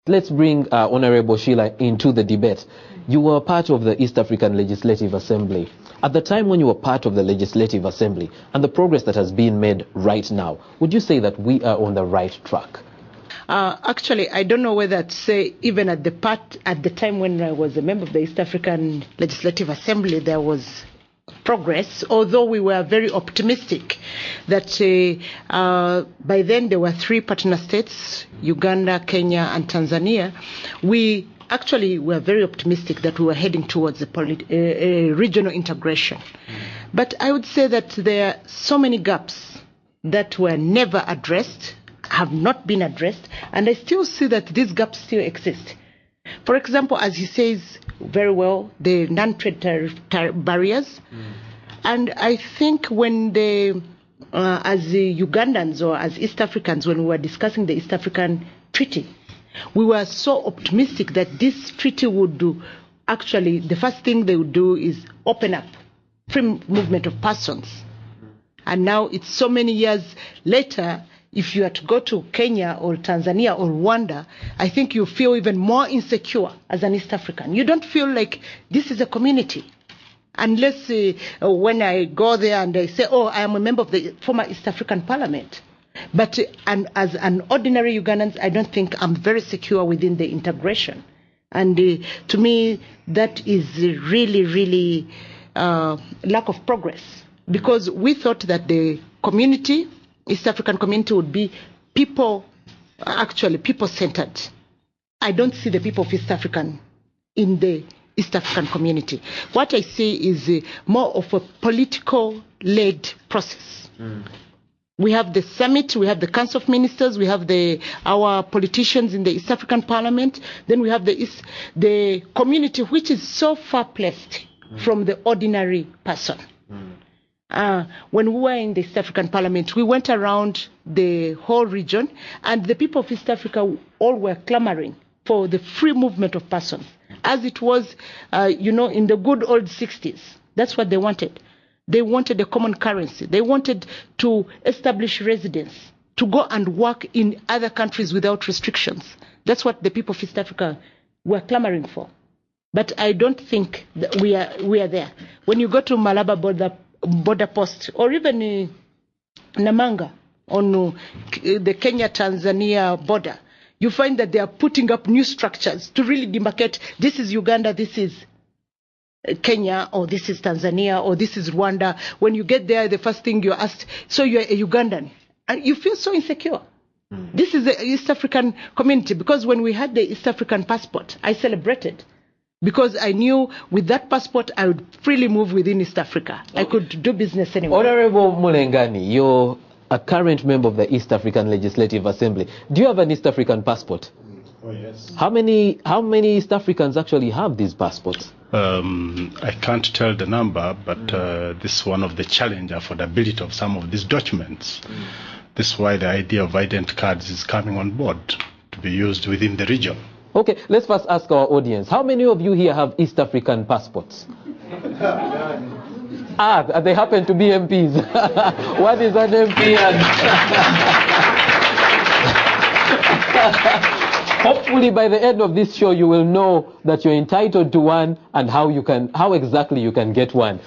Let's bring Honorable Sheila into the debate. You were part of the East African Legislative Assembly. At the time when you were part of the Legislative Assembly and the progress that has been made right now, would you say that we are on the right track? Actually, I don't know whether to say even at the time when I was a member of the East African Legislative Assembly, there was progress, although we were very optimistic that by then there were 3 partner states, Uganda, Kenya, and Tanzania. We actually were very optimistic that we were heading towards a regional integration. But I would say that there are so many gaps that were never addressed, have not been addressed, and I still see that these gaps still exist. For example, as he says very well, the non-trade tariff barriers. And I think when as the Ugandans or as East Africans, when we were discussing the East African Treaty, we were so optimistic that this treaty would do, actually, the first thing they would do is open up free movement of persons. And now it's so many years later, if you are to go to Kenya or Tanzania or Rwanda, I think you feel even more insecure as an East African. You don't feel like this is a community. Unless when I go there and they say, oh, I am a member of the former East African Parliament. But as an ordinary Ugandan, I don't think I'm very secure within the integration. And to me, that is really, really lack of progress. Because we thought that the community, East African community, would be people-centered. I don't see the people of East African in the East African community. What I see is more of a political-led process. We have the summit, we have the Council of Ministers, we have our politicians in the East African Parliament, then we have the community, which is so far placed from the ordinary person. When we were in the East African Parliament, we went around the whole region, and the people of East Africa all were clamoring for the free movement of persons, as it was, in the good old 60s. That's what they wanted. They wanted a common currency. They wanted to establish residence, to go and work in other countries without restrictions. That's what the people of East Africa were clamoring for. But I don't think that we are there. When you go to Malaba border post, or even Namanga on the Kenya-Tanzania border, you find that they are putting up new structures to really demarcate, this is Uganda, this is Kenya, or this is Tanzania, or this is Rwanda. When you get there, the first thing you're asked, so you're a Ugandan. And you feel so insecure. This is the East African community, because when we had the East African passport, I celebrated. Because I knew with that passport, I would freely move within East Africa. I could do business anywhere. Honorable Mulengani, you're a current member of the East African Legislative Assembly. Do you have an East African passport? Oh, yes. How many East Africans actually have these passports? I can't tell the number, but this is one of the challenge, affordability of some of these documents. This is why the idea of ident cards is coming on board to be used within the region. Okay, let's first ask our audience. How many of you here have East African passports? They happen to be MPs. What is an MP? Hopefully by the end of this show, you will know that you're entitled to one and how exactly you can get one.